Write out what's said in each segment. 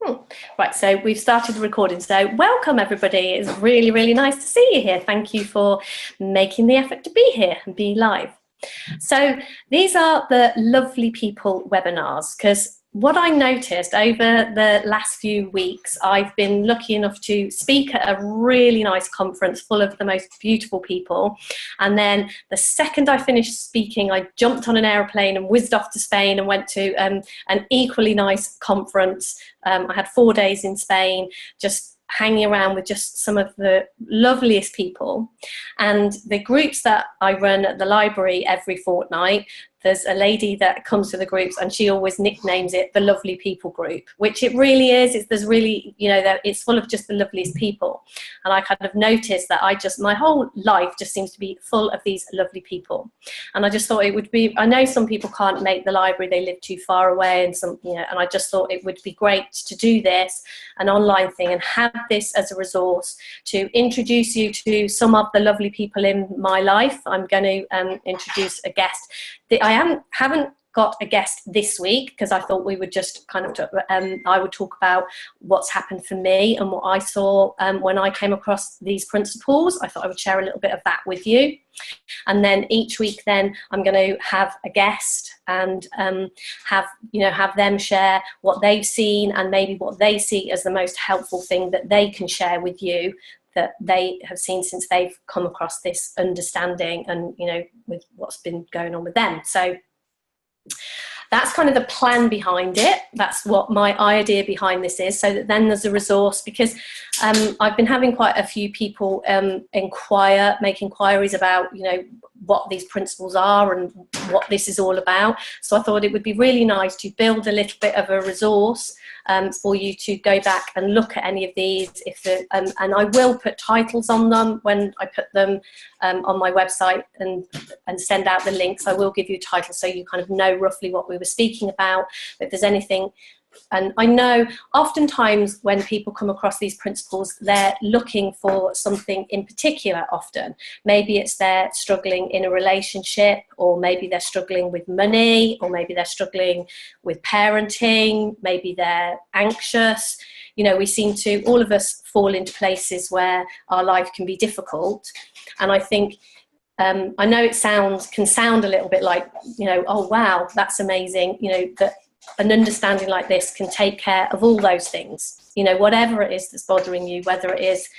Right, so we've started the recording. So welcome everybody. It's really, really nice to see you here. Thank you for making the effort to be here and be live. So these are the Lovely People webinars, because what I noticed over the last few weeks, I've been lucky enough to speak at a really nice conference full of the most beautiful people. And then the second I finished speaking, I jumped on an aeroplane and whizzed off to Spain and went to an equally nice conference. I had 4 days in Spain, just hanging around with just some of the loveliest people. And the groups that I run at the library every fortnight, there's a lady that comes to the groups and she always nicknames it the Lovely People group, which it really is. There's really, it's full of just the loveliest people. And I kind of noticed that my whole life just seems to be full of these lovely people. And I just thought it would be, I know some people can't make the library, they live too far away, and and I just thought it would be great to do this, an online thing, and have this as a resource to introduce you to some of the lovely people in my life. I'm going to introduce a guest. I haven't got a guest this week because I thought we would just kind of, I would talk about what's happened for me and what I saw when I came across these principles. I thought I would share a little bit of that with you. And then each week then I'm going to have a guest and have them share what they've seen and maybe what they see as the most helpful thing that they can share with you, that they have seen since they've come across this understanding and, with what's been going on with them. So that's kind of the plan behind it. That's what my idea behind this is, so that then there's a resource, because I've been having quite a few people make inquiries about, what these principles are and what this is all about. So I thought it would be really nice to build a little bit of a resource for you to go back and look at any of these. And I will put titles on them when I put them on my website and send out the links. I will give you titles so you kind of know roughly what we were speaking about. But if there's anything, and I know oftentimes when people come across these principles, they're looking for something in particular often. Maybe it's they're struggling in a relationship, or maybe they're struggling with money, or maybe they're struggling with parenting, maybe they're anxious. We seem to, all of us fall into places where our life can be difficult. And I think, I know it can sound a little bit like, oh wow, that's amazing, that an understanding like this can take care of all those things, whatever it is that's bothering you, whether it is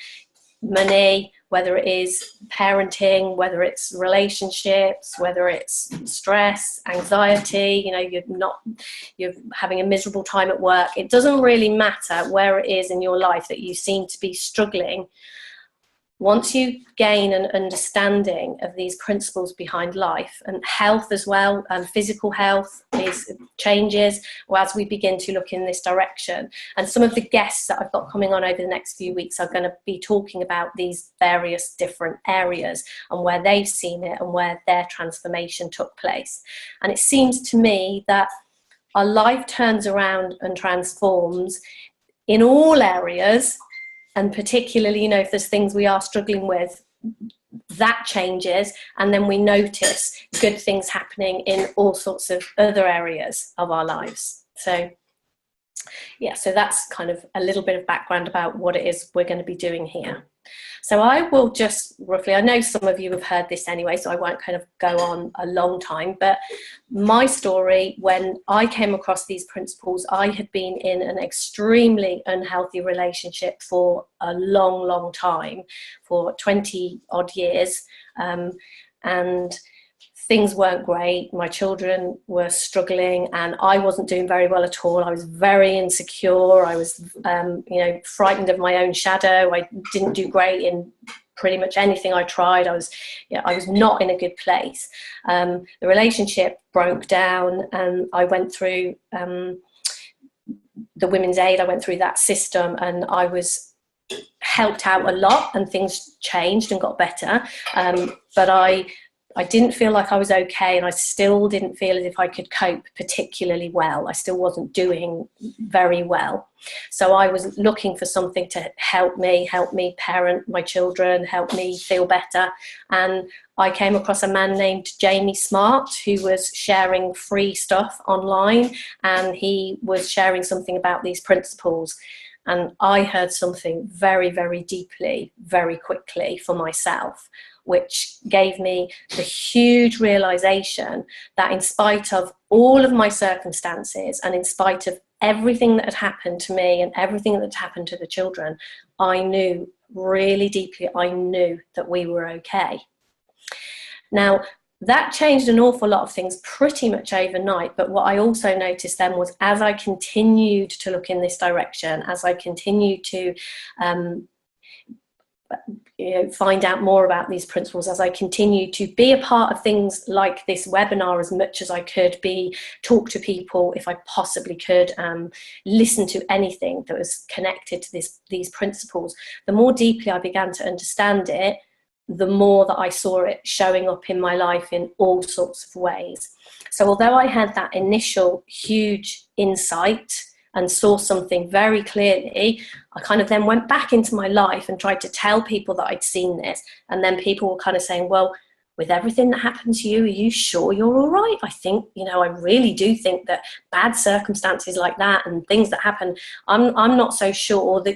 money, whether it is parenting, whether it's relationships, whether it's stress, anxiety, you're having a miserable time at work. It doesn't really matter where it is in your life that you seem to be struggling. Once you gain an understanding of these principles behind life and health as well, and physical health changes as we begin to look in this direction. And some of the guests that I've got coming on over the next few weeks are going to be talking about these various different areas and where they've seen it and where their transformation took place. And it seems to me that our life turns around and transforms in all areas. And particularly, if there's things we are struggling with, that changes, and then we notice good things happening in all sorts of other areas of our lives. So so that's kind of a little bit of background about what it is we're going to be doing here. So I will just roughly, I know some of you have heard this anyway, so I won't kind of go on a long time, but my story, when I came across these principles, I had been in an extremely unhealthy relationship for a long, long time, for 20 odd years, and things weren't great. My children were struggling and I wasn't doing very well at all. I was very insecure. I was, frightened of my own shadow. I didn't do great in pretty much anything I tried. I was not in a good place. The relationship broke down, and I went through the Women's Aid. I went through that system, and I was helped out a lot, and things changed and got better. But I I didn't feel like I was okay, and I still didn't feel as if I could cope particularly well. I still wasn't doing very well. So I was looking for something to help me parent my children, help me feel better. And I came across a man named Jamie Smart, who was sharing free stuff online, and he was sharing something about these principles. And I heard something very, very deeply, very quickly for myself, which gave me the huge realization that in spite of all of my circumstances and in spite of everything that had happened to me and everything that had happened to the children, I knew really deeply, I knew that we were okay. Now, that changed an awful lot of things pretty much overnight, but what I also noticed then was, as I continued to look in this direction, as I continued to find out more about these principles, as I continued to be a part of things like this webinar as much as I could, talk to people if I possibly could, listen to anything that was connected to these principles, the more deeply I began to understand it, the more that I saw it showing up in my life in all sorts of ways. So although I had that initial huge insight and saw something very clearly, I kind of then went back into my life and tried to tell people that I'd seen this. And then people were kind of saying, well, with everything that happened to you, are you sure you're all right? I think, I really do think that bad circumstances like that and things that happen, I'm not so sure that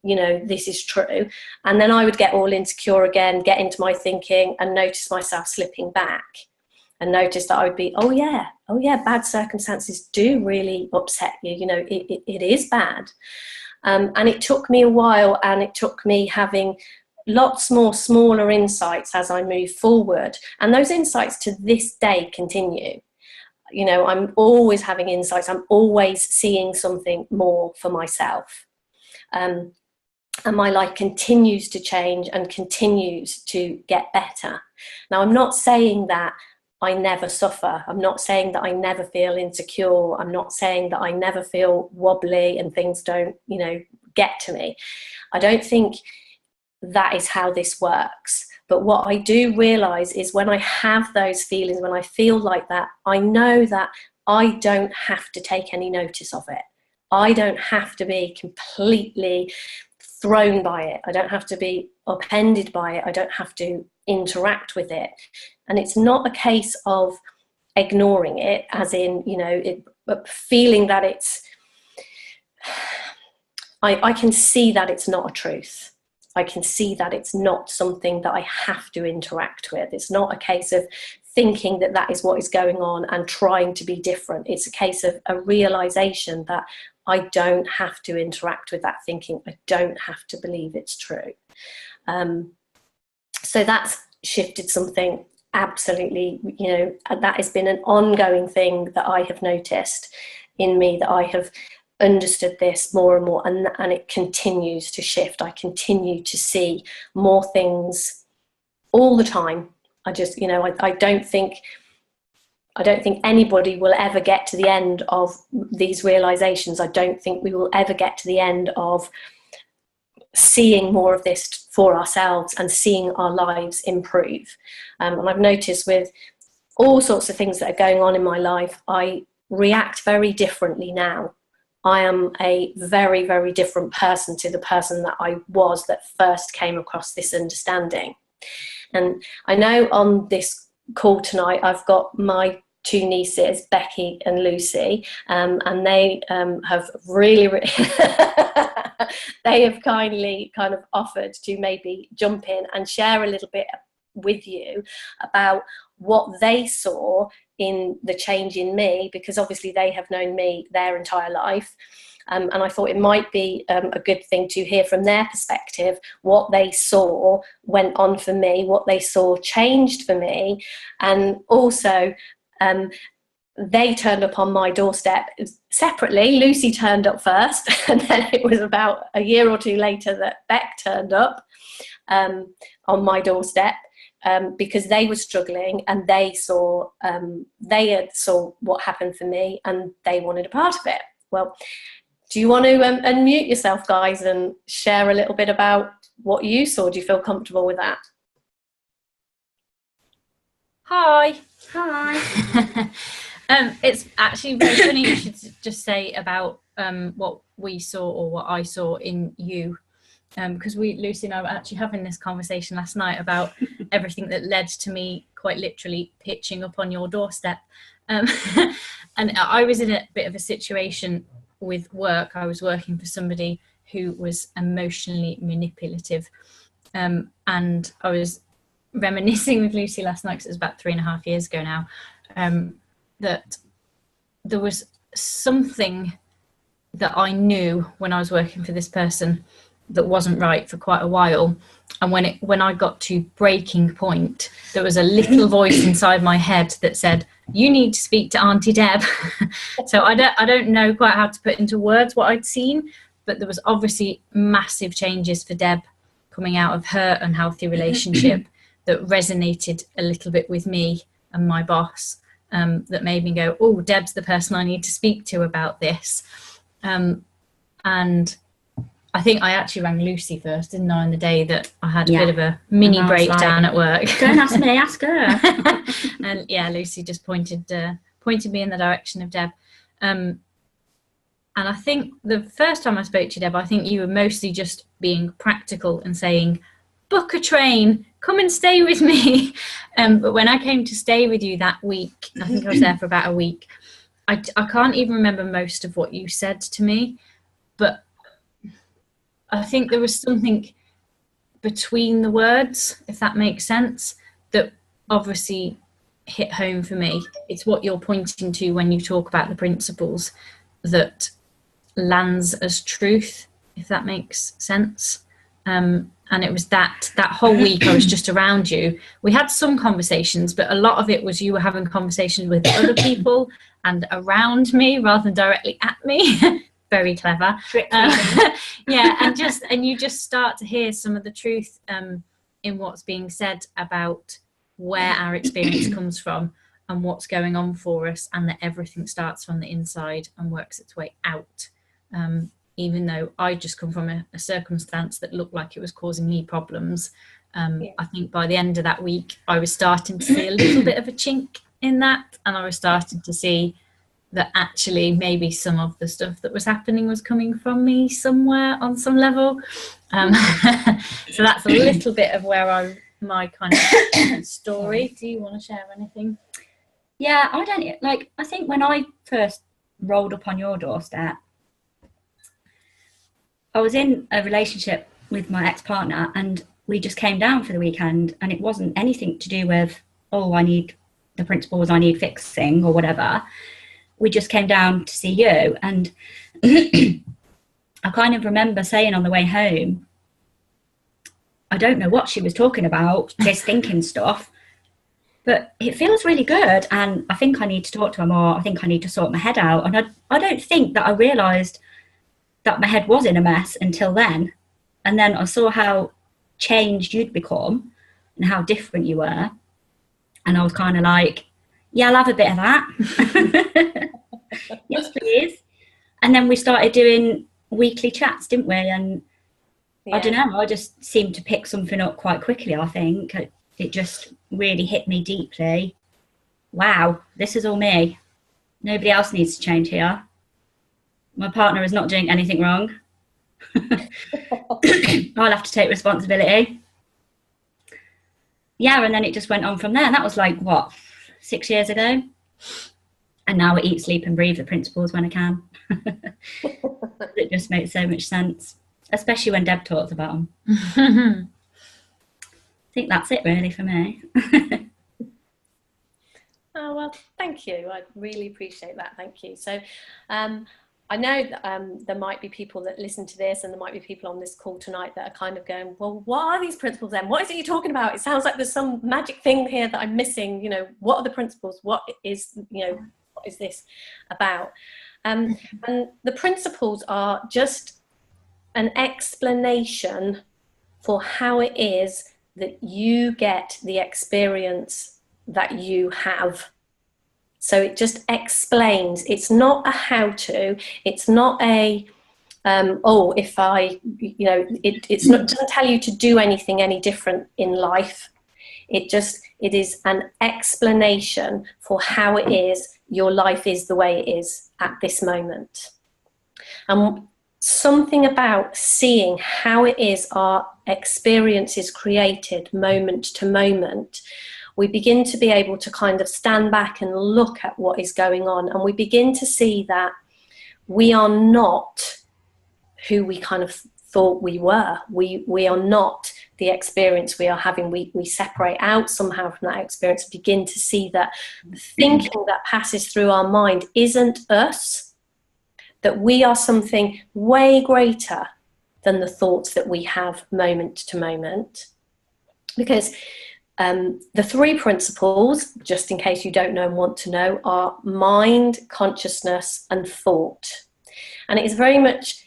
this is true. And then I would get all insecure again, get into my thinking and notice myself slipping back and notice that I would be, oh yeah, bad circumstances do really upset you. It is bad. And it took me a while, and it took me having lots more smaller insights as I move forward. And those insights to this day continue. I'm always having insights. I'm always seeing something more for myself. And my life continues to change and continues to get better. Now, I'm not saying that I never suffer. I'm not saying that I never feel insecure. I'm not saying that I never feel wobbly and things don't, get to me. I don't think that is how this works. But what I do realize is when I have those feelings, when I feel like that, I know that I don't have to take any notice of it. I don't have to be completely thrown by it. I don't have to be upended by it. I don't have to interact with it. And it's not a case of ignoring it, as in, feeling that it's, I can see that it's not a truth. I can see that it's not something that I have to interact with. It's not a case of thinking that that is what is going on and trying to be different. It's a case of a realization that I don't have to interact with that thinking. I don't have to believe it's true. So that's shifted something absolutely, that has been an ongoing thing that I have noticed in me, that I have understood this more and more, and it continues to shift. I continue to see more things all the time. I just, I don't think anybody will ever get to the end of these realizations. I don't think we will ever get to the end of seeing more of this for ourselves and seeing our lives improve. And I've noticed with all sorts of things that are going on in my life, I react very differently now. I am a very, very different person to the person that I was that first came across this understanding. And I know on this call tonight, I've got my two nieces, Becky and Lucy, and they have really they have kindly kind of offered to maybe jump in and share a little bit with you about what they saw in the change in me, because obviously they have known me their entire life. And I thought it might be a good thing to hear from their perspective what they saw went on for me, what they saw changed for me. And also, they turned up on my doorstep separately. Lucy turned up first, and then it was about a year or two later that Beck turned up on my doorstep. Because they were struggling, and they saw what happened for me, and they wanted a part of it. Well, do you want to unmute yourself, guys, and share a little bit about what you saw? Do you feel comfortable with that? Hi. Hi. It's actually very funny you should just say about what we saw or what I saw in you. Because Lucy and I were actually having this conversation last night about everything that led to me quite literally pitching up on your doorstep. Um, and I was in a bit of a situation with work. I was working for somebody who was emotionally manipulative. And I was reminiscing with Lucy last night, because it was about 3.5 years ago now, that there was something that I knew when I was working for this person that wasn't right for quite a while. And when I got to breaking point, there was a little voice inside my head that said, "You need to speak to Auntie Deb." So I don't know quite how to put into words what I'd seen, but there was obviously massive changes for Deb coming out of her unhealthy relationship that resonated a little bit with me and my boss, that made me go, "Oh, Deb's the person I need to speak to about this." And I think I actually rang Lucy first, didn't I, on the day that I had a bit of a mini breakdown at work. Don't ask me, ask her. And yeah, Lucy just pointed me in the direction of Deb. And I think the first time I spoke to Deb, I think you were mostly just being practical and saying, "Book a train, come and stay with me." But when I came to stay with you that week, I think I was there for about a week, I can't even remember most of what you said to me, but I think there was something between the words, if that makes sense, that obviously hit home for me. It's what you're pointing to when you talk about the principles that lands as truth, if that makes sense. And it was that whole week I was just around you. We had some conversations, but a lot of it was you were having conversations with other people and around me rather than directly at me. Very clever. Yeah, and you just start to hear some of the truth in what's being said about where our experience comes from and what's going on for us, and that everything starts from the inside and works its way out. Even though I just come from a circumstance that looked like it was causing me problems, I think by the end of that week I was starting to see a little bit of a chink in that, and I was starting to see that actually maybe some of the stuff that was happening was coming from me somewhere on some level. So that's a little bit of where my kind of story. Do you want to share anything? Yeah, I think when I first rolled up on your doorstep, I was in a relationship with my ex-partner, and we just came down for the weekend, and it wasn't anything to do with, oh, I need fixing or whatever. We just came down to see you, and I kind of remember saying on the way home, I don't know what she was talking about, just thinking stuff, but it feels really good, and I think I need to talk to her more. I think I need to sort my head out. And I don't think that I realised that my head was in a mess until then. And then I saw how changed you'd become and how different you were, and I was kind of like, yeah, I'll have a bit of that. Yes, please. And then we started doing weekly chats, didn't we? And yeah. I don't know, I just seemed to pick something up quite quickly, I think. It just really hit me deeply. Wow, this is all me. Nobody else needs to change here. My partner is not doing anything wrong. I'll have to take responsibility. Yeah, and then it just went on from there. And that was like, what, 6 years ago? And now I eat, sleep and breathe the principles when I can. It just makes so much sense, especially when Deb talks about them. I think that's it really for me. Oh, well, thank you. I really appreciate that. Thank you. So I know that there might be people that listen to this, and there might be people on this call tonight that are kind of going, well, what are these principles then? What is it you're talking about? It sounds like there's some magic thing here that I'm missing. You know, what are the principles? What is this about? And the principles are just an explanation for how it is that you get the experience that you have. So it just explains. It's not a how-to. It's not a if I, it's not, doesn't tell you to do anything any different in life. It is an explanation for how it is your life is the way it is at this moment. And something about seeing how it is our experience is created moment to moment, we begin to be able to kind of stand back and look at what is going on, and we begin to see that we are not who we kind of thought we were. We are not the experience we are having. We separate out somehow from that experience, begin to see that the thinking that passes through our mind isn't us, that we are something way greater than the thoughts that we have moment to moment. Because the 3 principles, just in case you don't know and want to know, are mind, consciousness, and thought. And it is very much,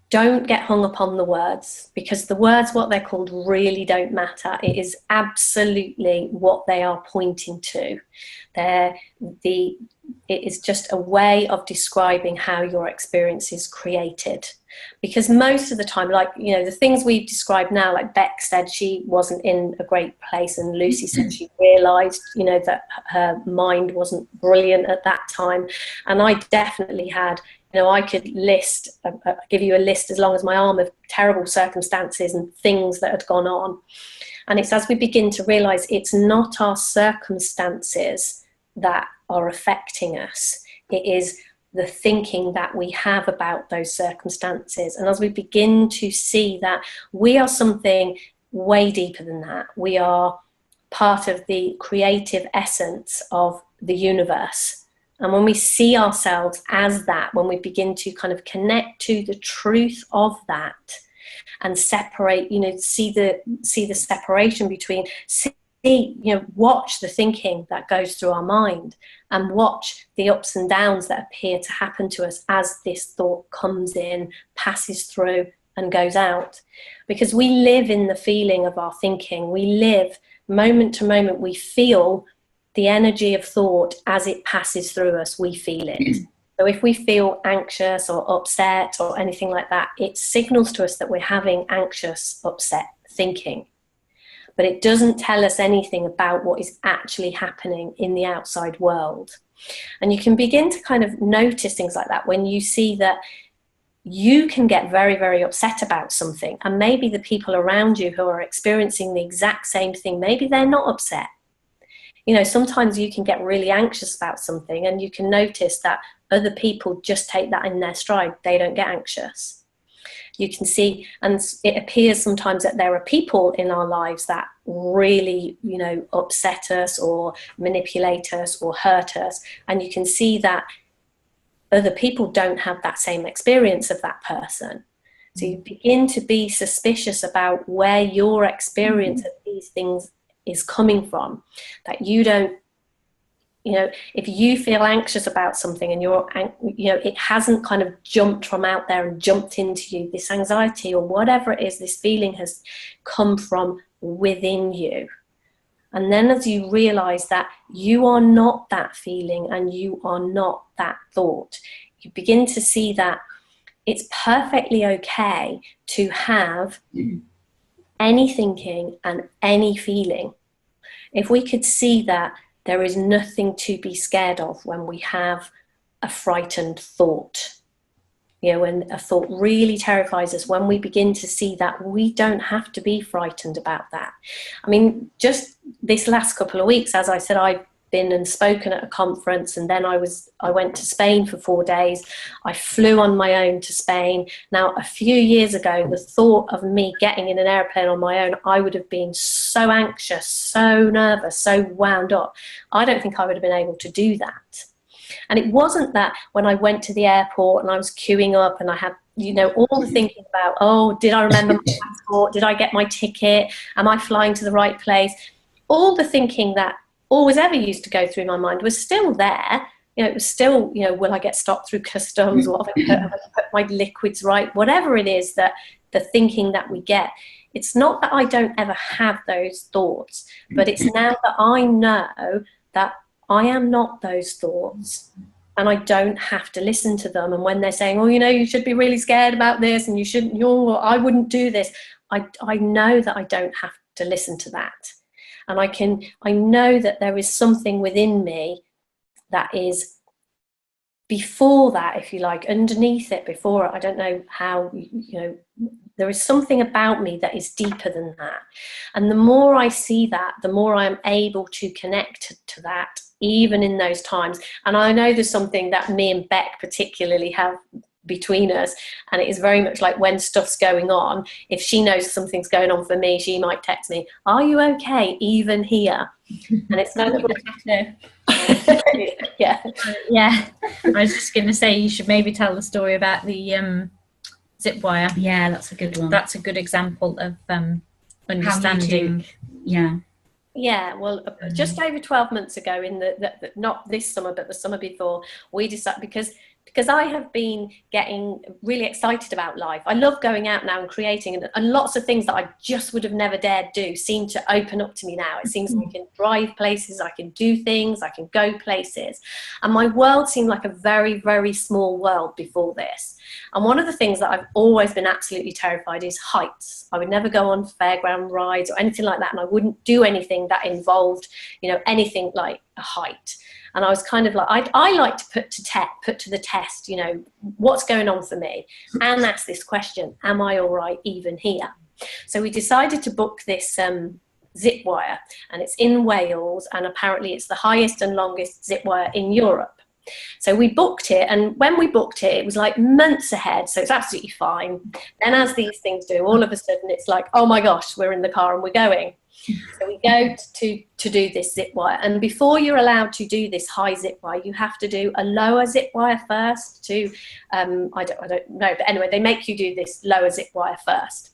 don't get hung up on the words, because the words, what they're called, really don't matter. It is absolutely what they are pointing to. It is just a way of describing how your experience is created. Because most of the time, like, you know, the things we've described now, like Beck said she wasn't in a great place, and Lucy said she realised, you know, that her mind wasn't brilliant at that time. And I definitely had, you know, I could list, give you a list as long as my arm of terrible circumstances and things that had gone on. And it's as we begin to realise it's not our circumstances that are affecting us. It is the thinking that we have about those circumstances. And as we begin to see that we are something way deeper than that, we are part of the creative essence of the universe. And when we see ourselves as that, when we begin to kind of connect to the truth of that and separate, you know, see the separation between, you know, watch the thinking that goes through our mind and watch the ups and downs that appear to happen to us as this thought comes in, passes through and goes out. Because we live in the feeling of our thinking. We live moment to moment. We feel the energy of thought as it passes through us. We feel it. So if we feel anxious or upset or anything like that, it signals to us that we're having anxious, upset thinking. But it doesn't tell us anything about what is actually happening in the outside world. And you can begin to kind of notice things like that when you see that you can get very, very upset about something, and maybe the people around you who are experiencing the exact same thing, maybe they're not upset. You know, sometimes you can get really anxious about something and you can notice that other people just take that in their stride. They don't get anxious. You can see, and it appears sometimes that there are people in our lives that really, you know, upset us or manipulate us or hurt us. And you can see that other people don't have that same experience of that person. So you begin to be suspicious about where your experience of these things is coming from, that you don't, you know, if you feel anxious about something and you're, you know, it hasn't kind of jumped from out there and jumped into you, this anxiety or whatever it is, this feeling has come from within you. And then as you realize that you are not that feeling and you are not that thought, you begin to see that it's perfectly okay to have any thinking and any feeling. If we could see that there is nothing to be scared of when we have a frightened thought. You know, when a thought really terrifies us, when we begin to see that we don't have to be frightened about that. I mean, just this last couple of weeks, as I said, I've been and spoken at a conference, and then I went to Spain for 4 days. I flew on my own to Spain. Now, a few years ago, the thought of me getting in an airplane on my own, I would have been so anxious, so nervous, so wound up. I don't think I would have been able to do that. And it wasn't that when I went to the airport and I was queuing up and I had, you know, all the thinking about, oh, did I remember my passport? Did I get my ticket? Am I flying to the right place? All the thinking that always ever used to go through my mind was still there. You know, it was still, you know, will I get stopped through customs? What have I put my liquids right? Whatever it is that the thinking that we get. It's not that I don't ever have those thoughts, but it's now that I know that I am not those thoughts and I don't have to listen to them. And when they're saying, oh, you know, you should be really scared about this and you shouldn't, I wouldn't do this. I know that I don't have to listen to that. And I know that there is something within me that is before that, if you like, underneath it, before it. I don't know how, there is something about me that is deeper than that. And the more I see that, the more I am able to connect to that, even in those times. And I know there's something that me and Beck particularly have between us, and it is very much like when stuff's going on, if she knows something's going on for me, she might text me, "Are you okay, even here?" And it's not yeah. I was just going to say, you should maybe tell the story about the zip wire. Yeah, that's a good one. That's a good example of understanding. Yeah, well, just over 12 months ago, in the not this summer, but the summer before, we decided, because I have been getting really excited about life. I love going out now and creating, and lots of things that I just would have never dared do seem to open up to me now. It seems like I can drive places, I can do things, I can go places. And my world seemed like a very, very small world before this. And one of the things that I've always been absolutely terrified is heights. I would never go on fairground rides or anything like that, and I wouldn't do anything that involved, anything like a height. And I was kind of like, I like to put to the test, what's going on for me, and ask this question: am I all right even here? So we decided to book this zip wire, and it's in Wales, and apparently it's the highest and longest zip wire in Europe. So we booked it, and when we booked it, it was like months ahead, so it's absolutely fine. Then, as these things do, all of a sudden it's like, oh my gosh, we're in the car and we're going. So we go to do this zip wire, and before you're allowed to do this high zip wire, you have to do a lower zip wire first. I don't know, but anyway, they make you do this lower zip wire first.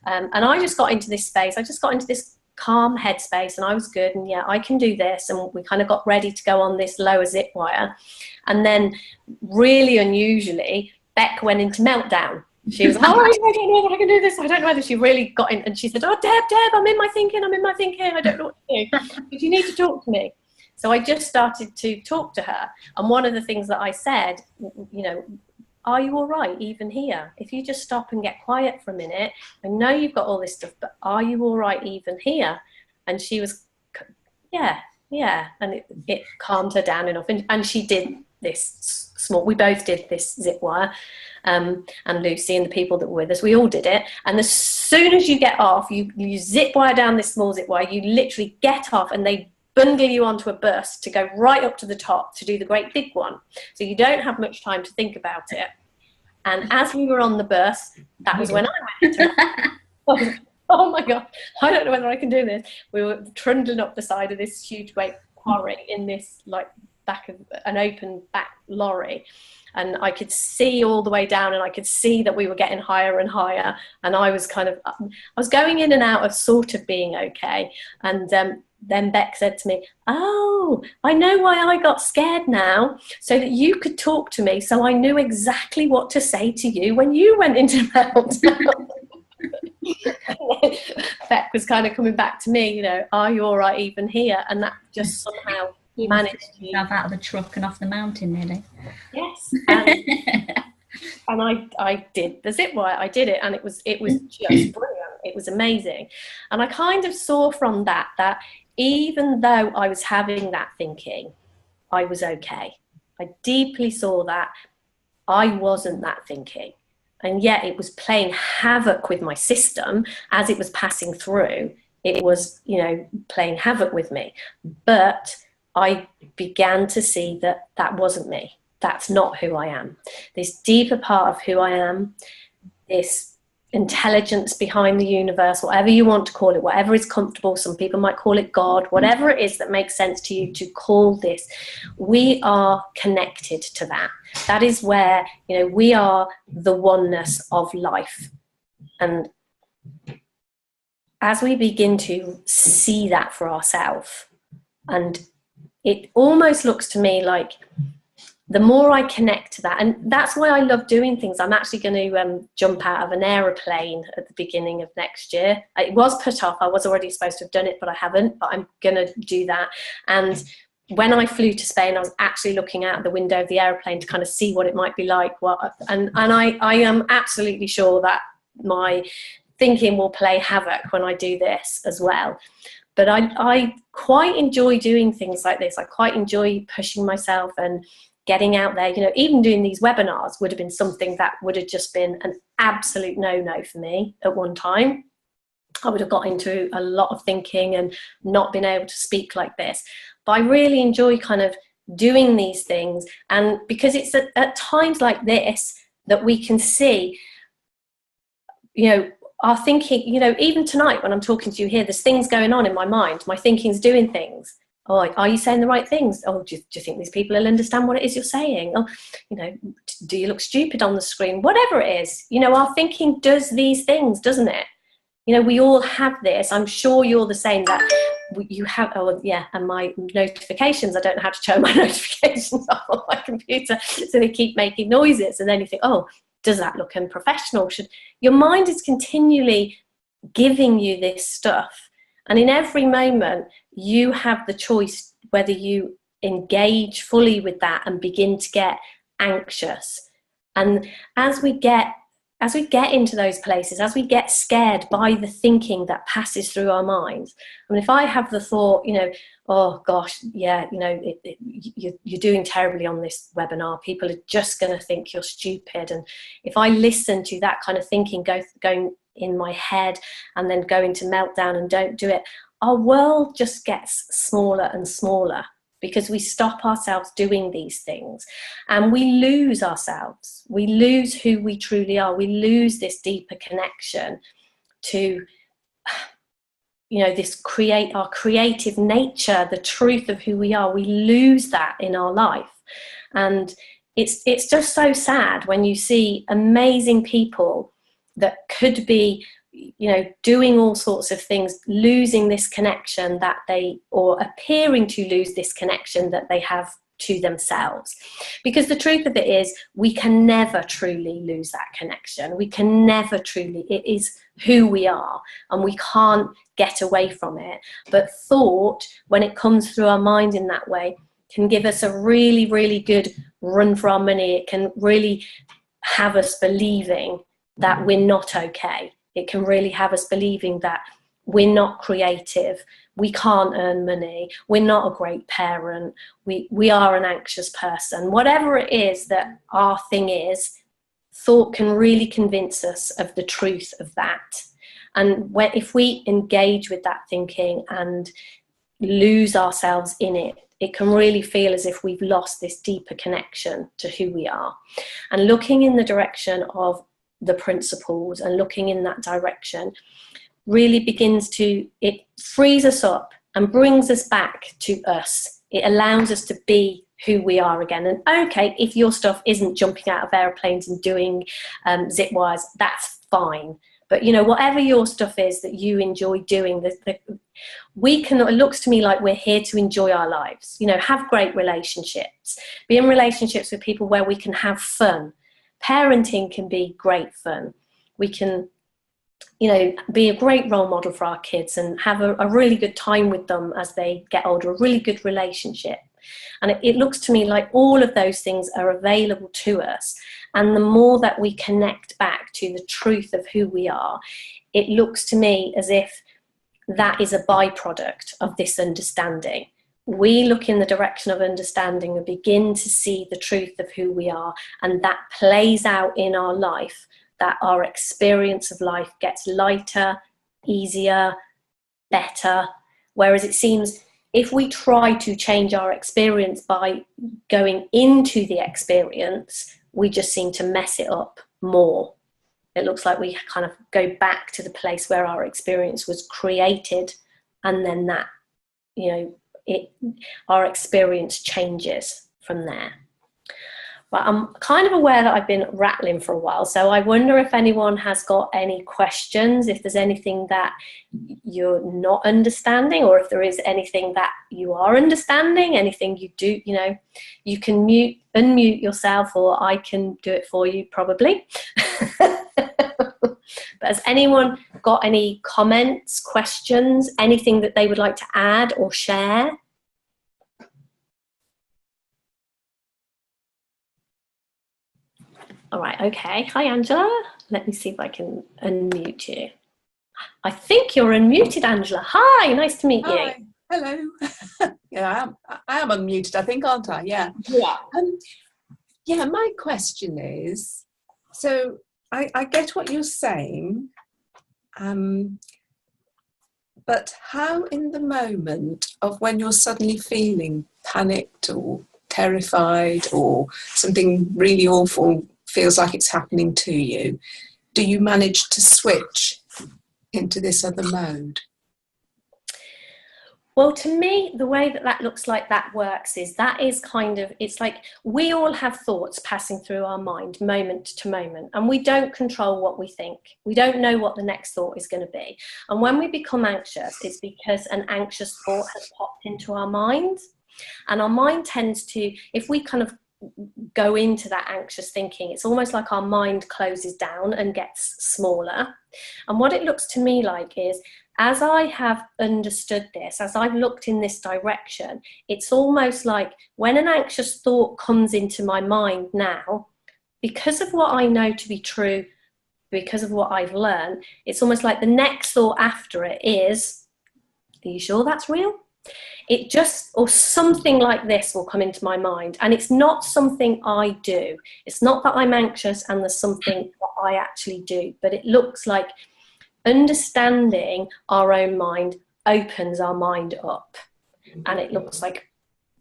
And I just got into this space. I just got into this calm headspace, and I was good, and I can do this. And we kind of got ready to go on this lower zip wire, and then really unusually, Beck went into meltdown. She was like, oh, I don't know whether I can do this. I don't know whether she really got in. And she said, oh, Deb, I'm in my thinking. I don't know what to do. But you need to talk to me. So I just started to talk to her. And one of the things that I said, are you all right even here? If you just stop and get quiet for a minute, I know you've got all this stuff, but are you all right even here? And she was, yeah. And it calmed her down enough. And she did this we both did this zip wire. And Lucy and the people that were with us, we all did it. And as soon as you get off, you zip wire down this small zip wire, you literally get off, and they bundle you onto a bus to go right up to the top to do the great big one. So you don't have much time to think about it. And as we were on the bus, that was when I went into oh my God, I don't know whether I can do this. We were trundling up the side of this huge great quarry in this back of an open back lorry. And I could see all the way down, and I could see that we were getting higher and higher. And I was going in and out of sort of being okay. And then Beck said to me, oh, I know why I got scared now, so that you could talk to me, so I knew exactly what to say to you when you went into meltdown. Beck was kind of coming back to me, are you all right even here? And that just somehow managed to yourself out of the truck and off the mountain nearly. Yes. And I did the zip wire. I did it, and it was just brilliant. It was amazing. And I kind of saw from that even though I was having that thinking, I was okay. I deeply saw that I wasn't that thinking. And yet it was playing havoc with my system as it was passing through. It was, playing havoc with me. But I began to see that wasn't me. That's not who I am. This deeper part of who I am, this intelligence behind the universe, whatever you want to call it, whatever is comfortable. Some people might call it God, whatever it is that makes sense to you to call this. We are connected to that. That is where, we are the oneness of life. And as we begin to see that for ourselves, and it almost looks to me like the more I connect to that, and that's why I love doing things. I'm actually going to jump out of an aeroplane at the beginning of next year. It was put off. I was already supposed to have done it, but I haven't. But I'm going to do that. And when I flew to Spain, I was actually looking out the window of the aeroplane to kind of see what it might be like. And I am absolutely sure that my thinking will play havoc when I do this as well. But I quite enjoy doing things like this. I quite enjoy pushing myself and getting out there. You know, even doing these webinars would have been something that would have just been an absolute no-no for me at one time. I would have got into a lot of thinking and not been able to speak like this. But I really enjoy kind of doing these things, and because it's at times like this that we can see, you know, our thinking, you know, even tonight when I'm talking to you here, there's things going on in my mind. My thinking's doing things. Oh, are you saying the right things? Oh, do you think these people will understand what it is you're saying? Oh, you know, do you look stupid on the screen? Whatever it is, you know, our thinking does these things, doesn't it? You know, we all have this. I'm sure you're the same, that you have, oh yeah, and my notifications, I don't know how to turn my notifications off on my computer, so they keep making noises, and then you think, oh, does that look unprofessional? Your mind is continually giving you this stuff, and in every moment you have the choice whether you engage fully with that and begin to get anxious. And as we get into those places, as we get scared by the thinking that passes through our minds, I mean, if I have the thought, you know, oh gosh, yeah, you know, you're doing terribly on this webinar, people are just going to think you're stupid, and if I listen to that kind of thinking going in my head and then go into meltdown and don't do it, our world just gets smaller and smaller, because we stop ourselves doing these things and we lose ourselves. We lose who we truly are. We lose this deeper connection to, you know, our creative nature, the truth of who we are. We lose that in our life. And it's just so sad when you see amazing people that could be, you know, doing all sorts of things, losing this connection that or appearing to lose this connection that they have to themselves. Because the truth of it is, we can never truly lose that connection. We can never truly, it is who we are and we can't get away from it. But thought, when it comes through our mind in that way, can give us a really, really good run for our money. It can really have us believing that we're not okay. It can really have us believing that we're not creative, we can't earn money, we're not a great parent, we are an anxious person. Whatever it is that our thing is, thought can really convince us of the truth of that. And if we engage with that thinking and lose ourselves in it, it can really feel as if we've lost this deeper connection to who we are. And looking in the direction of the principles and looking in that direction really it frees us up and brings us back to us. It allows us to be who we are again. And okay, if your stuff isn't jumping out of airplanes and doing zip wires, that's fine. But you know, whatever your stuff is that you enjoy doing, it looks to me like we're here to enjoy our lives, you know, have great relationships, be in relationships with people where we can have fun. Parenting can be great fun. We can, you know, be a great role model for our kids and have a really good time with them as they get older, a really good relationship. And it looks to me like all of those things are available to us. And the more that we connect back to the truth of who we are, it looks to me as if that is a byproduct of this understanding. We look in the direction of understanding and begin to see the truth of who we are, and that plays out in our life, that our experience of life gets lighter, easier, better. Whereas it seems if we try to change our experience by going into the experience, we just seem to mess it up more. It looks like we kind of go back to the place where our experience was created, and then that, you know, our experience changes from there. But I'm kind of aware that I've been rattling for a while, so I wonder if anyone has got any questions, if there's anything that you're not understanding, or if there is anything that you are understanding, anything you do, you know, you can unmute yourself, or I can do it for you probably. But has anyone got any comments, questions, anything that they would like to add or share? All right, okay. Hi, Angela. Let me see if I can unmute you. I think you're unmuted, Angela. Hi, nice to meet you. Hi, hello. Yeah, I am unmuted, I think, aren't I? Yeah. Yeah. Yeah, my question is, so I get what you're saying, but how in the moment of when you're suddenly feeling panicked or terrified or something really awful feels like it's happening to you, do you manage to switch into this other mode? Well, to me, the way that looks like that works is that is kind of, it's like we all have thoughts passing through our mind moment to moment, and we don't control what we think. We don't know what the next thought is going to be. And when we become anxious, it's because an anxious thought has popped into our mind. And our mind tends to, if we kind of go into that anxious thinking, it's almost like our mind closes down and gets smaller. And what it looks to me like is, as I have understood this, as I've looked in this direction, it's almost like when an anxious thought comes into my mind now, because of what I know to be true, because of what I've learned, it's almost like the next thought after it is, are you sure that's real? It just, or something like this will come into my mind. And it's not something I do. It's not that I'm anxious and there's something that I actually do, but it looks like understanding our own mind opens our mind up. And it looks like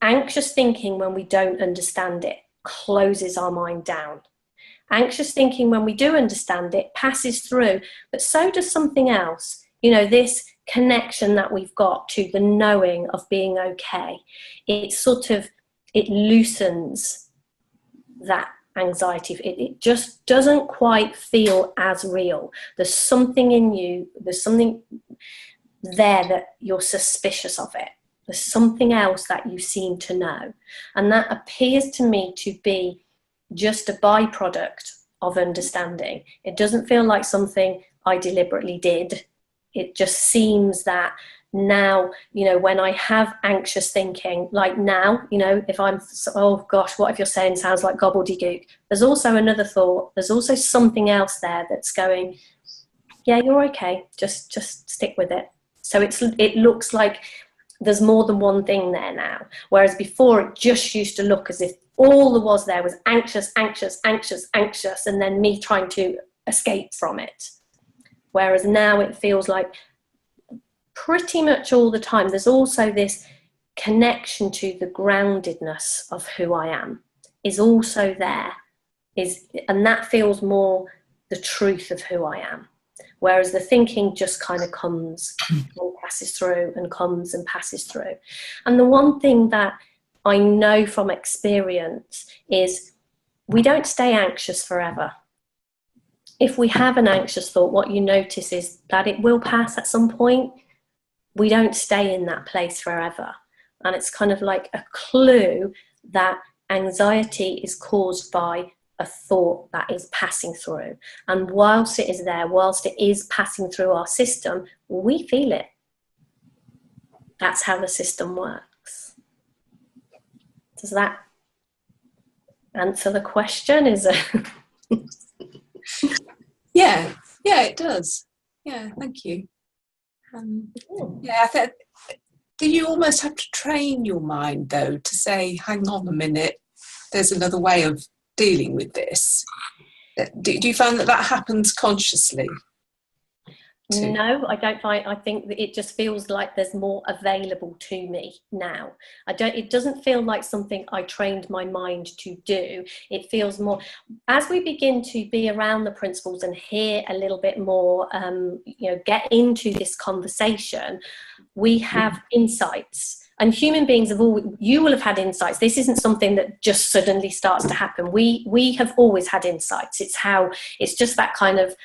anxious thinking, when we don't understand it, closes our mind down. Anxious thinking, when we do understand it, passes through, but so does something else. You know, this connection that we've got to the knowing of being okay. It sort of, it loosens that anxiety. It just doesn't quite feel as real. There's something in you, there's something there that you're suspicious of it. There's something else that you seem to know. And that appears to me to be just a byproduct of understanding. It doesn't feel like something I deliberately did. It just seems that now, you know, when I have anxious thinking, like now, you know, if I'm, oh gosh, what if you're saying sounds like gobbledygook? There's also another thought. There's also something else there that's going, yeah, you're okay. Just stick with it. So it looks like there's more than one thing there now. Whereas before it just used to look as if all there was anxious, anxious, anxious, anxious, and then me trying to escape from it. Whereas now it feels like pretty much all the time there's also this connection to the groundedness of who I am is also there, and that feels more the truth of who I am. Whereas the thinking just kind of comes and passes through and comes and passes through. And the one thing that I know from experience is we don't stay anxious forever. If we have an anxious thought, what you notice is that it will pass at some point. We don't stay in that place forever. And it's kind of like a clue that anxiety is caused by a thought that is passing through. And whilst it is there, whilst it is passing through our system, we feel it. That's how the system works. Does that answer the question? Is it? Yeah, it does. Yeah, thank you. Yeah, do you almost have to train your mind, though, to say, hang on a minute, there's another way of dealing with this? Do you find that happens consciously? No, I don't find. I think that it just feels like there's more available to me now. It doesn't feel like something I trained my mind to do. It feels more as we begin to be around the principles and hear a little bit more. Get into this conversation. We have insights. And human beings you will have had insights. This isn't something that just suddenly starts to happen. We have always had insights. It's just that kind of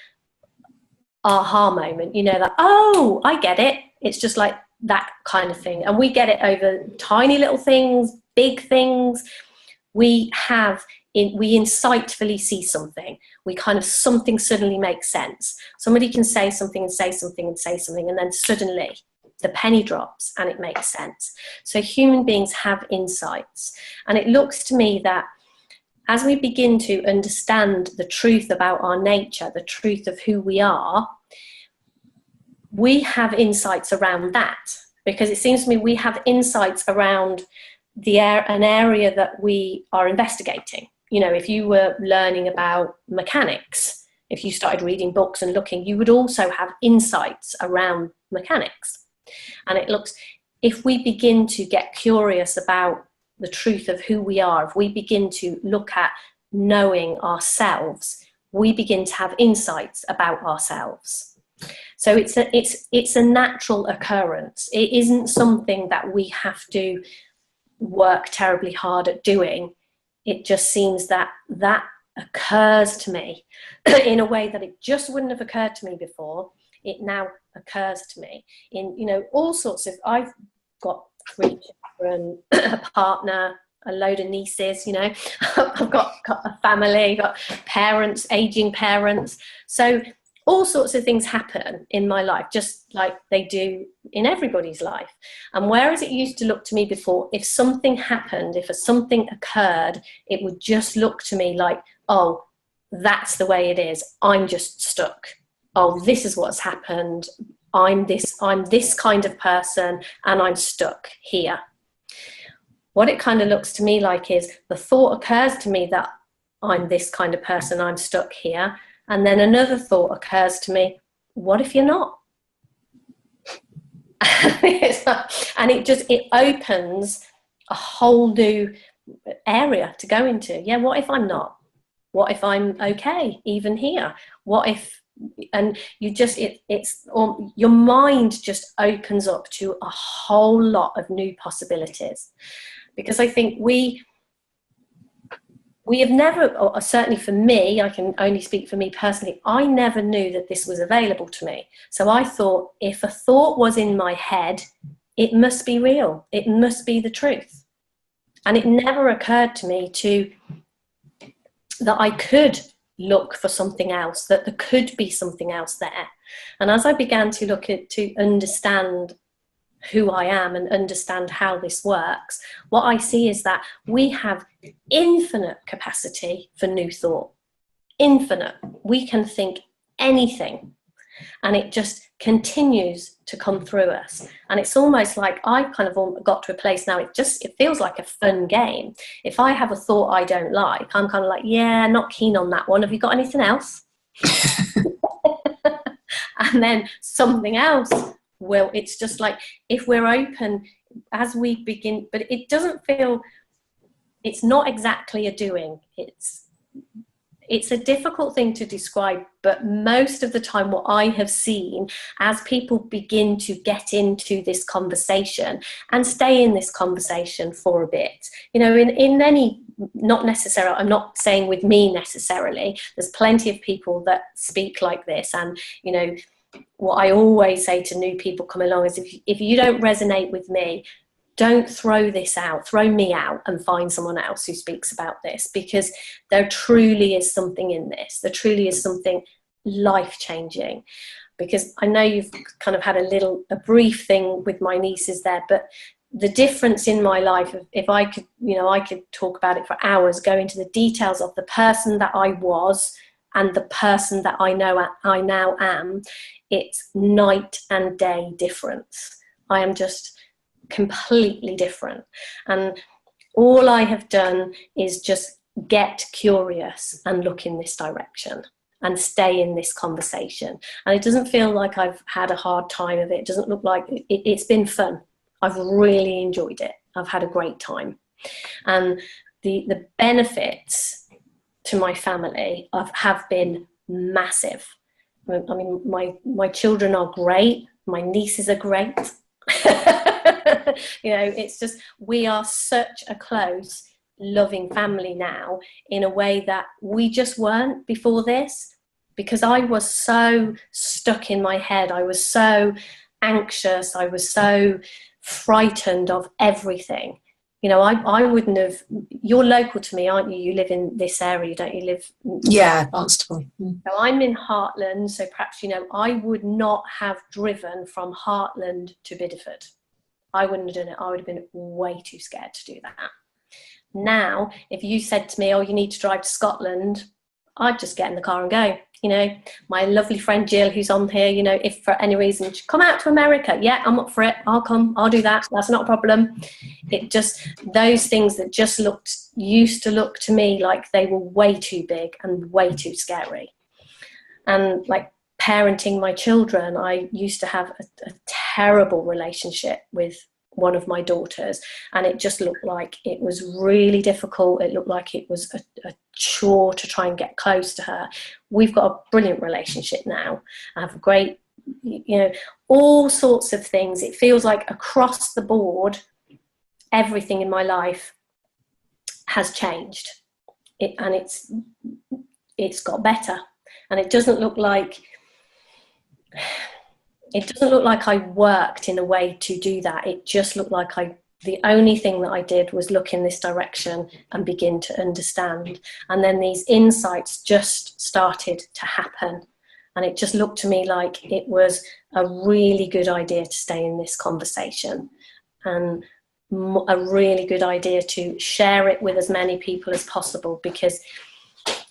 aha moment, that, oh, I get it. It's just like that kind of thing. And we get it over tiny little things, big things. We insightfully see something. We kind of, something suddenly makes sense. Somebody can say something and say something and say something, and then suddenly the penny drops and it makes sense. So human beings have insights. And it looks to me that as we begin to understand the truth about our nature, the truth of who we are, we have insights around that, because it seems to me we have insights around an area that we are investigating. You know, if you were learning about mechanics, if you started reading books and looking, you would also have insights around mechanics. And it looks, if we begin to get curious about the truth of who we are, if we begin to look at knowing ourselves, we begin to have insights about ourselves. So it's a natural occurrence. It isn't something that we have to work terribly hard at doing. It just seems that occurs to me in a way that it just wouldn't have occurred to me before. It now occurs to me in, you know, all sorts of, I've got 3 children, a partner, a load of nieces, you know, I've got a family, got parents, aging parents. So all sorts of things happen in my life, just like they do in everybody's life. And whereas it used to look to me before, if something happened, if something occurred, it would just look to me like, oh, that's the way it is. I'm just stuck. Oh, this is what's happened. I'm this kind of person and I'm stuck here. What it kind of looks to me like is the thought occurs to me that I'm this kind of person, I'm stuck here. And then another thought occurs to me, what if you're not? And it opens a whole new area to go into. Yeah, what if I'm not? What if I'm okay even here? What if, and you just, your mind just opens up to a whole lot of new possibilities. Because I think we have never, or certainly for me, I can only speak for me personally, I never knew that this was available to me. So I thought if a thought was in my head, it must be real. It must be the truth. And it never occurred to me that I could look for something else, that there could be something else there. And as I began to to understand who I am and understand how this works, what I see is that we have infinite capacity for new thought. Infinite. We can think anything, and it just continues to come through us. And it's almost like I've kind of got to a place now, it feels like a fun game. If I have a thought I don't like, I'm kind of like, yeah, not keen on that one. Have you got anything else? And then something else will, it's just like, if we're open as we begin, but it doesn't feel, it's not exactly a doing. It's a difficult thing to describe, but most of the time what I have seen as people begin to get into this conversation and stay in this conversation for a bit, you know, in any, not necessarily, I'm not saying with me necessarily, there's plenty of people that speak like this. And, you know, what I always say to new people come along is if you don't resonate with me, don't throw this out, throw me out and find someone else who speaks about this, because there truly is something in this. There truly is something life-changing. Because I know you've kind of had a brief thing with my nieces there, but the difference in my life, if I could, you know, I could talk about it for hours, go into the details of the person that I was and the person that I now am. It's night and day difference. I am just completely different, and all I have done is just get curious and look in this direction and stay in this conversation. And it doesn't feel like I've had a hard time of it. It doesn't look like it's been fun. I've really enjoyed it. I've had a great time, and the benefits to my family have been massive. I mean, my children are great. My nieces are great. You know, it's just, we are such a close, loving family now in a way that we just weren't before this, because I was so stuck in my head. I was so anxious. I was so frightened of everything. You know, I wouldn't have, you're local to me, aren't you? You live in this area, don't you live? Yeah, Barnstaple. So I'm in Hartland, so perhaps, you know, I would not have driven from Hartland to Bideford. I wouldn't have done it. I would have been way too scared to do that. Now, if you said to me, oh, you need to drive to Scotland, I'd just get in the car and go. You know, my lovely friend Jill, who's on here, you know, if for any reason she'd come out to America, yeah, I'm up for it. I'll come. I'll do that. That's not a problem. It just, those things that just used to look to me like they were way too big and way too scary. And like parenting my children, I used to have a terrible relationship with one of my daughters, and it just looked like it was really difficult. It looked like it was a chore to try and get close to her. We've got a brilliant relationship now. I have a great, you know, all sorts of things. It feels like across the board, everything in my life has changed, and it's got better. And it doesn't look like I worked in a way to do that. It just looked like the only thing that I did was look in this direction and begin to understand. And then these insights just started to happen. And it just looked to me like it was a really good idea to stay in this conversation, and a really good idea to share it with as many people as possible, because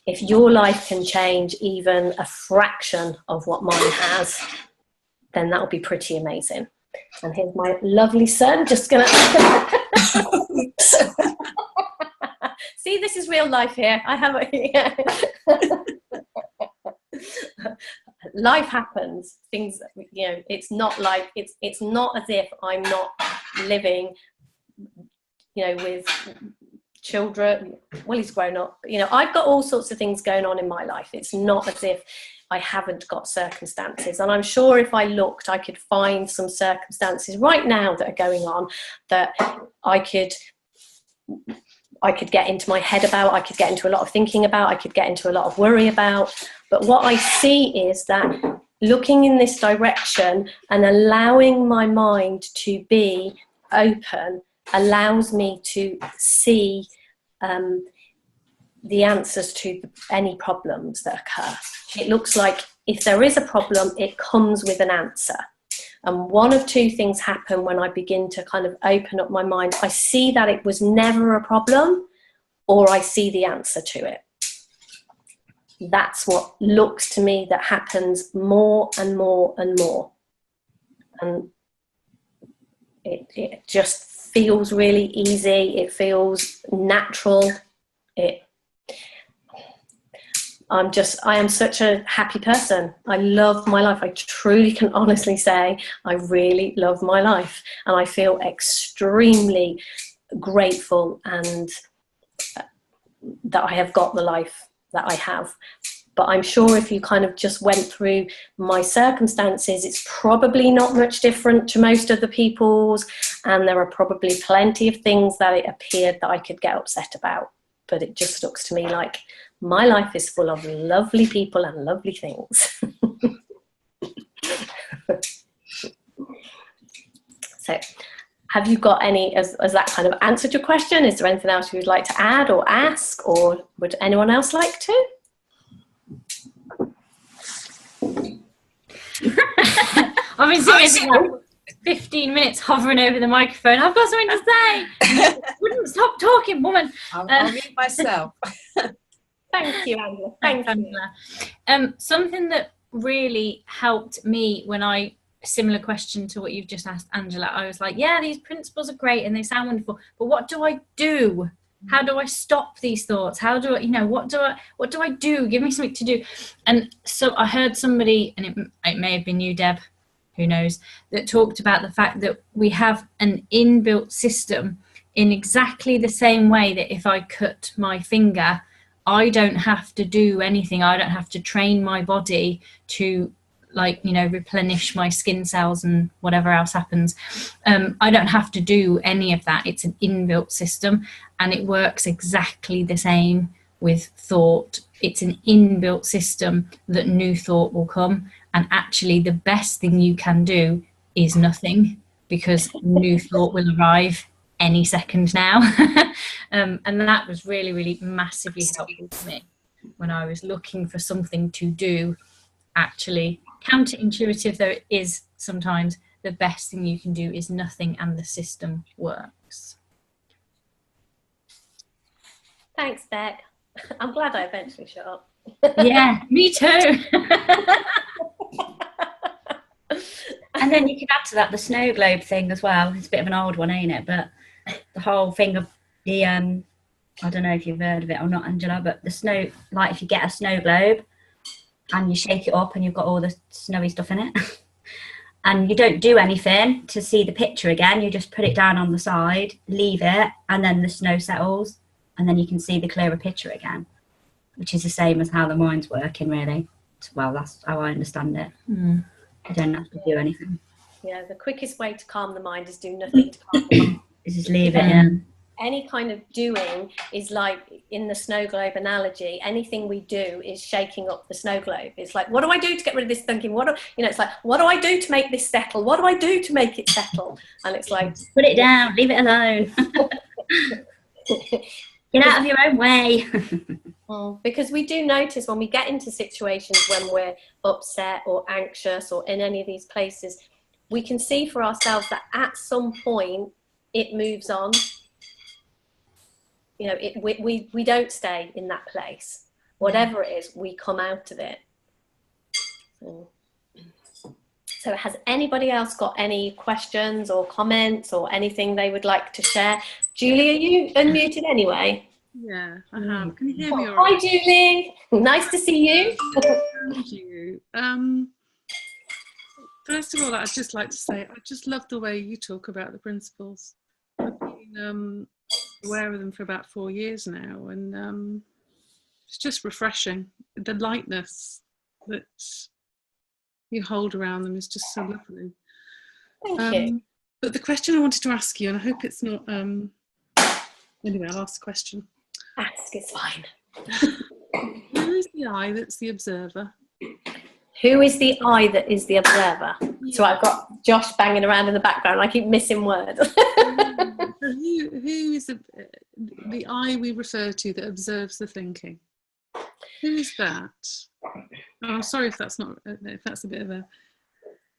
if your life can change even a fraction of what mine has, then that'll be pretty amazing. And here's my lovely son, just gonna see, this is real life here. I have life happens, things, you know, it's not like it's not as if I'm not living, you know, with children. Well, he's grown up, you know, I've got all sorts of things going on in my life. It's not as if I haven't got circumstances, and I'm sure if I looked, I could find some circumstances right now that are going on that I could get into my head about, I could get into a lot of thinking about, I could get into a lot of worry about. But what I see is that looking in this direction and allowing my mind to be open allows me to see the answers to any problems that occur. It looks like if there is a problem, it comes with an answer. And one of two things happen when I begin to kind of open up my mind. I see that it was never a problem, or I see the answer to it. That's what looks to me that happens more and more and more. And it just feels really easy. It feels natural. I am such a happy person. I love my life. I truly can honestly say I really love my life, and I feel extremely grateful and that I have got the life that I have. But I'm sure if you kind of just went through my circumstances, it's probably not much different to most other people's, and there are probably plenty of things that it appeared that I could get upset about. But it just looks to me like my life is full of lovely people and lovely things. So have you got any, has that kind of answered your question? Is there anything else you would like to add or ask, or would anyone else like to? I've been sitting here for 15 minutes hovering over the microphone. I've got something to say. Wouldn't stop talking, woman. I'll mute myself. Thank you, Angela. Thank you. Something that really helped me when similar question to what you've just asked, Angela, I was like, yeah, these principles are great and they sound wonderful, but what do I do? How do I stop these thoughts? How do I, you know, what do I do? Give me something to do. And so I heard somebody, and it may have been you, Deb, who knows, that talked about the fact that we have an inbuilt system in exactly the same way that if I cut my finger, I don't have to do anything. I don't have to train my body to, like, you know, replenish my skin cells and whatever else happens. I don't have to do any of that. It's an inbuilt system, and it works exactly the same with thought. It's an inbuilt system that new thought will come, and actually the best thing you can do is nothing, because new thought will arrive any second now. And that was really, really massively helpful to me when I was looking for something to do. Actually, counterintuitive though it is sometimes, the best thing you can do is nothing, and the system works. Thanks, Beck. I'm glad I eventually shut up. Yeah, me too. And then you can add to that the snow globe thing as well. It's a bit of an old one, ain't it? But the whole thing of the I don't know if you've heard of it or not, Angela, but the snow, like if you get a snow globe and you shake it up and you've got all the snowy stuff in it and you don't do anything to see the picture again, you just put it down on the side, leave it, and then the snow settles and then you can see the clearer picture again, which is the same as how the mind's working, really. Well, that's how I understand it. You don't have to do anything. Yeah, the quickest way to calm the mind is do nothing to calm the mind. Is just leave it, yeah. Any kind of doing is like, in the snow globe analogy, anything we do is shaking up the snow globe. It's like, what do I do to get rid of this thinking? It's like, what do I do to make this settle? What do I do to make it settle? And it's like, put it down, leave it alone. Get out of your own way. Because we do notice when we get into situations when we're upset or anxious or in any of these places, we can see for ourselves that at some point it moves on. You know, we don't stay in that place. Whatever it is, we come out of it. So has anybody else got any questions or comments or anything they would like to share? Julie, are you unmuted anyway? Yeah, I have. Can you hear me all right? Hi, Julie. Nice to see you. Thank you. First of all, I'd just like to say I just love the way you talk about the principles. I've been aware of them for about 4 years now, and it's just refreshing. The lightness that you hold around them is just so lovely. Thank you. But the question I wanted to ask you, and I hope it's not... anyway, I'll ask the question. Ask, it's fine. Who is the I that's the observer? Who is the I that is the observer? Yeah. So I've got Josh banging around in the background. I keep missing words. Who is the I we refer to that observes the thinking? Who is that? Oh, I'm sorry if that's a bit of a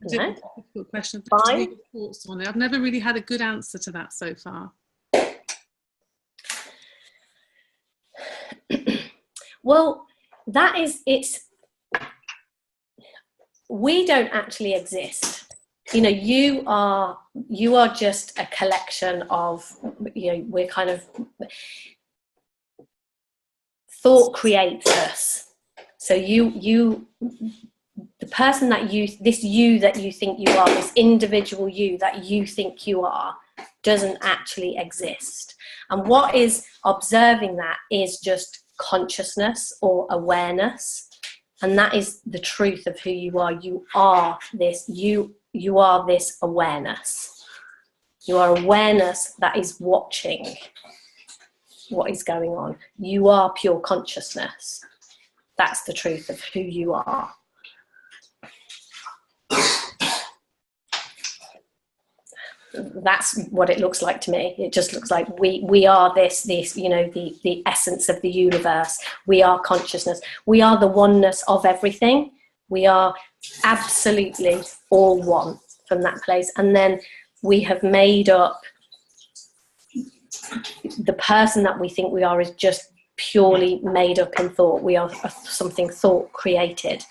difficult question. Fine. Thoughts on it. I've never really had a good answer to that so far. Well, we don't actually exist. You know, you are just a collection of, you know, we're kind of, thought creates us. So the person that this you that you think you are, this individual you that you think you are, doesn't actually exist. And what is observing that is just consciousness or awareness. And that is the truth of who you are. You are this, you are this awareness. You are awareness that is watching what is going on. You are pure consciousness. That's the truth of who you are. That's what it looks like to me. It just looks like we are this, you know, the essence of the universe. We are consciousness. We are the oneness of everything. We are absolutely all one from that place. And then we have made up, the person that we think we are is just purely made up in thought. We are something thought created.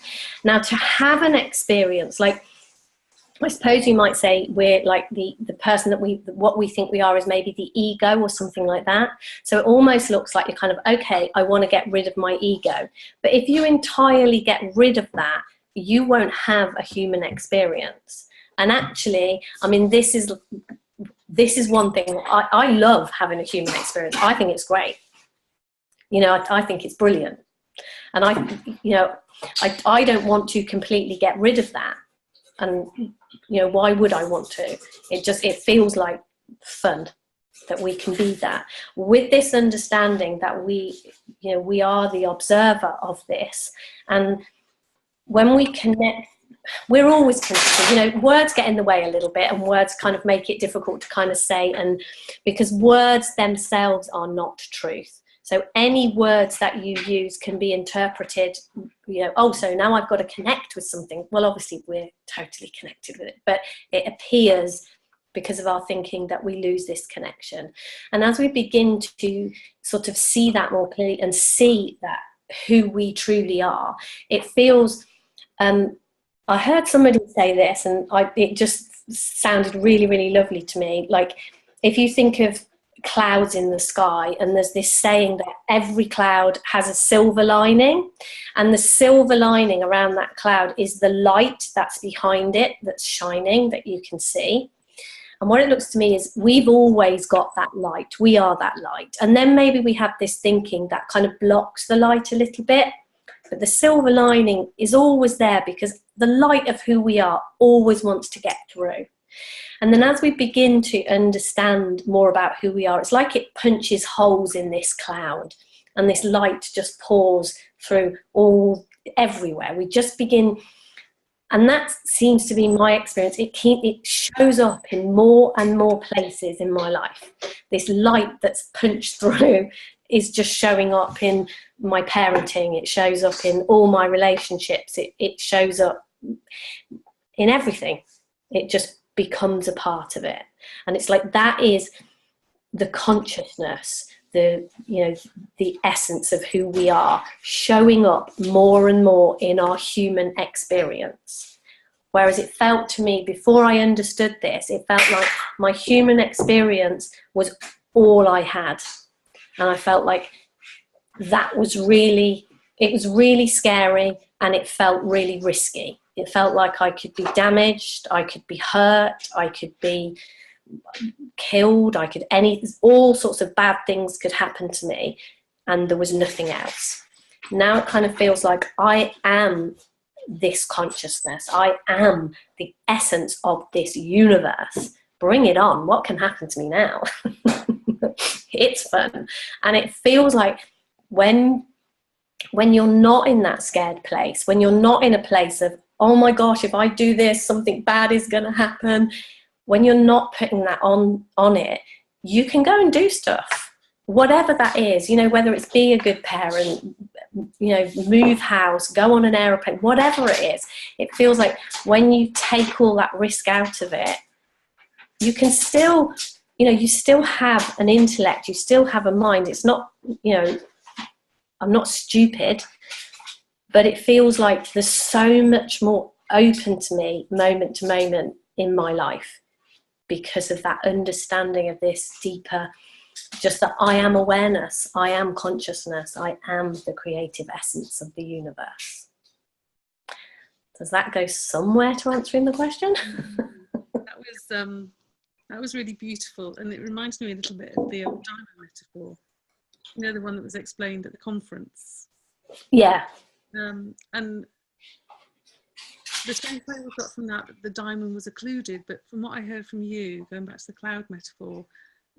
Now, to have an experience, like, I suppose you might say we're like the person that what we think we are is maybe the ego or something like that. So it almost looks like you're kind of, okay, I want to get rid of my ego. But if you entirely get rid of that, you won't have a human experience. And actually, I mean, this is one thing. I love having a human experience. I think it's great. You know, I think it's brilliant. And I don't want to completely get rid of that. And, you know, why would I want to? It feels like fun that we can be that. With this understanding that we are the observer of this. And when we connect, we're always connected. You know, words get in the way a little bit, and words kind of make it difficult to kind of say, and because words themselves are not truth. So any words that you use can be interpreted, you know, oh, so now I've got to connect with something. Well, obviously we're totally connected with it, but it appears because of our thinking that we lose this connection. And as we begin to sort of see that more clearly and see that who we truly are. It feels, I heard somebody say this, and it just sounded really, really lovely to me. Like, if you think of clouds in the sky, and there's this saying that every cloud has a silver lining, and the silver lining around that cloud is the light that's behind it, that's shining, that you can see. And what it looks to me is we've always got that light. We are that light. And then maybe we have this thinking that kind of blocks the light a little bit. But the silver lining is always there, because the light of who we are always wants to get through. And then as we begin to understand more about who we are, it's like it punches holes in this cloud, and this light just pours through everywhere. We just begin, and that seems to be my experience. It shows up in more and more places in my life. This light that's punched through is just showing up in my parenting. It shows up in all my relationships. It shows up in everything. It just becomes a part of it. And it's like, that is the consciousness, the essence of who we are, showing up more and more in our human experience. Whereas it felt to me, before I understood this, it felt like my human experience was all I had. And I felt like it was really scary, and it felt really risky. It felt like I could be damaged, I could be hurt, I could be killed, all sorts of bad things could happen to me, and there was nothing else. Now it kind of feels like I am this consciousness. I am the essence of this universe. Bring it on. What can happen to me now? It's fun. And it feels like when you're not in that scared place, when you're not in a place of, oh my gosh, if I do this, something bad is going to happen. When you're not putting that on it, you can go and do stuff, whatever that is, whether it's be a good parent, move house, go on an aeroplane, whatever it is. It feels like when you take all that risk out of it, you can still, you still have an intellect, you still have a mind. It's not, I'm not stupid, but it feels like there's so much more open to me moment to moment in my life, because of that understanding of this deeper, just that I am awareness, I am consciousness, I am the creative essence of the universe. Does that go somewhere to answering the question? That was really beautiful, and it reminds me a little bit of the old diamond metaphor. The one that was explained at the conference. Yeah. And the same thing we got from that the diamond was occluded, but from what I heard from you, going back to the cloud metaphor,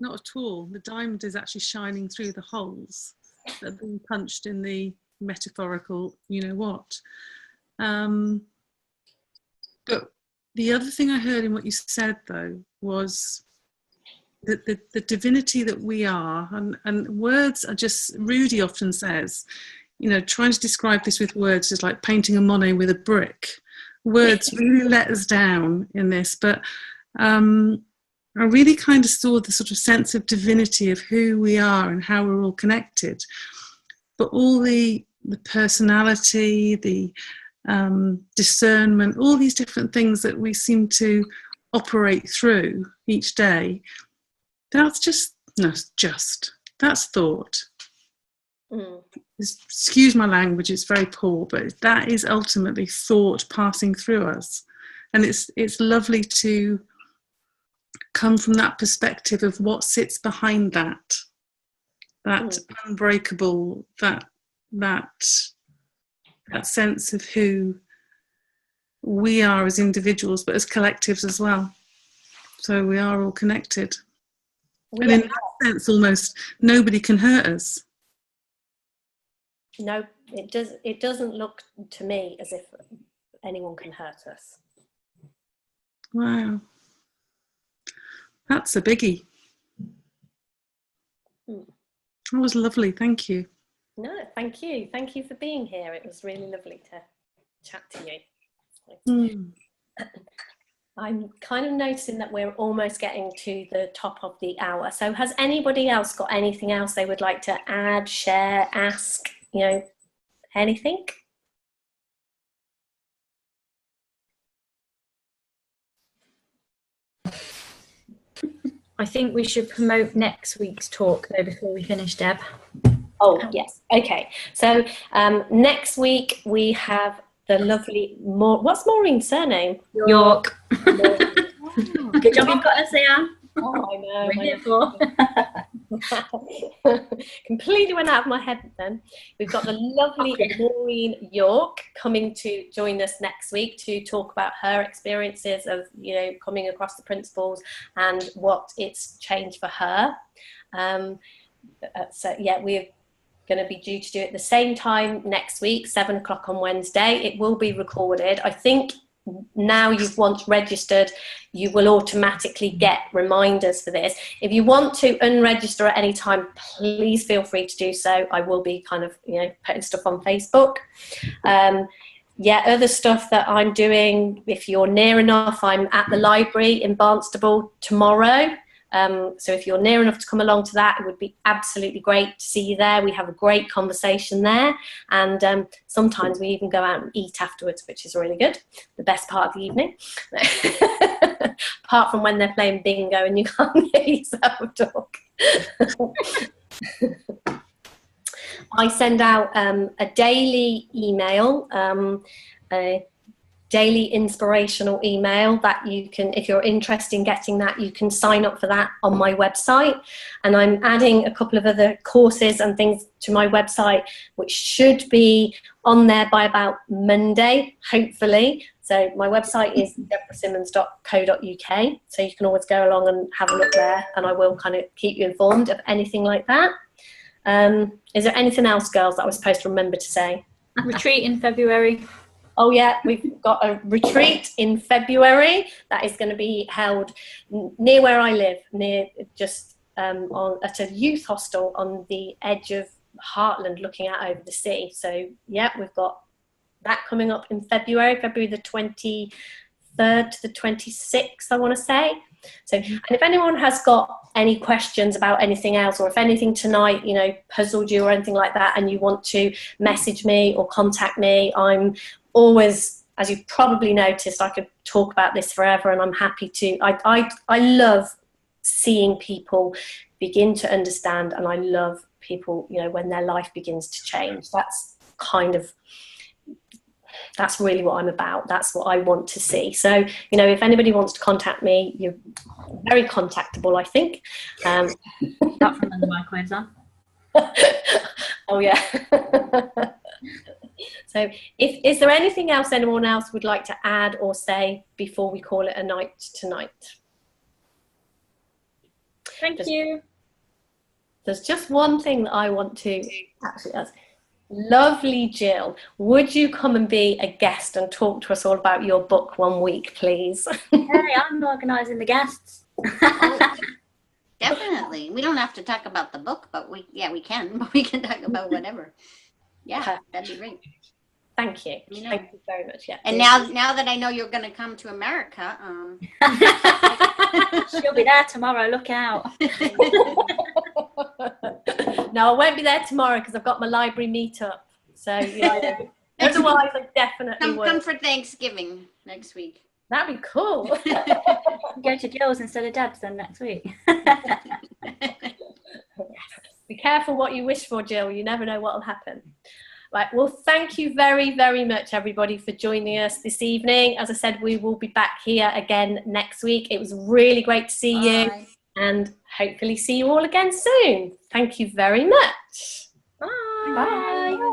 not at all. The diamond is actually shining through the holes that have been punched in the metaphorical, what. But the other thing I heard in what you said, though, was that the divinity that we are, and words are just, Rudy often says, trying to describe this with words is like painting a Monet with a brick. Words really let us down in this, but I really kind of saw the sort of sense of divinity of who we are and how we're all connected. But all the personality, the discernment, all these different things that we seem to operate through each day, that's that's thought. Excuse my language, it's very poor, but that is ultimately thought passing through us. And it's lovely to come from that perspective of what sits behind that unbreakable, that sense of who we are as individuals, but as collectives as well. So we are all connected. And in that sense, almost nobody can hurt us. No, it doesn't look to me as if anyone can hurt us. Wow. That's a biggie. That was lovely, thank you. No, thank you. Thank you for being here. It was really lovely to chat to you. I'm kind of noticing that we're almost getting to the top of the hour. So has anybody else got anything else they would like to add, share, ask, Anything? I think we should promote next week's talk though before we finish, Deb. Oh, yes. Okay. So next week we have the lovely, what's Maureen's surname? York. Good job you've got us here. Oh, I know. We're here for. Completely went out of my head then. We've got the lovely Maureen York coming to join us next week to talk about her experiences of, you know, coming across the principles and what it's changed for her. So yeah, we're going to be due to do it at the same time next week, 7 o'clock on Wednesday. It will be recorded. I think now you've once registered, you will automatically get reminders for this. If you want to unregister at any time, please feel free to do so. I will be kind of, you know, putting stuff on Facebook. Yeah, other stuff that I'm doing, if you're near enough, I'm at the library in Barnstaple tomorrow. So if you're near enough to come along to that, it would be absolutely great to see you there. We have a great conversation there, and sometimes we even go out and eat afterwards, which is really good. The best part of the evening, apart from when they're playing bingo and you can't hear yourself talk. I send out a daily email, a daily inspirational email that you can, if you're interested in getting that, you can sign up for that on my website. And I'm adding a couple of other courses and things to my website, which should be on there by about Monday, hopefully. So my website is deborahsimmons.co.uk. So you can always go along and have a look there, and I will kind of keep you informed of anything like that. Is there anything else, girls, that I was supposed to remember to say? Retreat in February. Oh yeah, we've got a retreat in February that is going to be held near where I live, near just at a youth hostel on the edge of Heartland, looking out over the sea. So yeah, we've got that coming up in February the 23rd to the 26th, I want to say. So, and if anyone has got any questions about anything else, or if anything tonight, you know, puzzled you or anything like that, and you want to message me or contact me, I'm always, as you've probably noticed, I could talk about this forever, and I'm happy to. I love seeing people begin to understand, and I love people, you know, when their life begins to change. That's really what I'm about. That's what I want to see. So, you know, if anybody wants to contact me, you're very contactable, I think. Apart from the microwaves on. Oh yeah. So is there anything else anyone else would like to add or say before we call it a night tonight? Thank you. There's just one thing that I want to actually ask. Lovely Jill, would you come and be a guest and talk to us all about your book one week, please? Hey, I'm organising the guests. Definitely. We don't have to talk about the book, but we can. But we can talk about whatever. Yeah, that'd be great. Thank you. You know. Thank you very much. Yeah. And now that I know you're going to come to America, She'll be there tomorrow. Look out. No, I won't be there tomorrow because I've got my library meetup. So yeah. Otherwise, I definitely would. Come for Thanksgiving next week. That'd be cool. Go to Jill's instead of Deb's then next week. Be careful what you wish for, Jill. You never know what will happen. Right, well, thank you very, very much, everybody, for joining us this evening. As I said, we will be back here again next week. It was really great to see you, and hopefully see you all again soon. Thank you very much. Bye. Bye.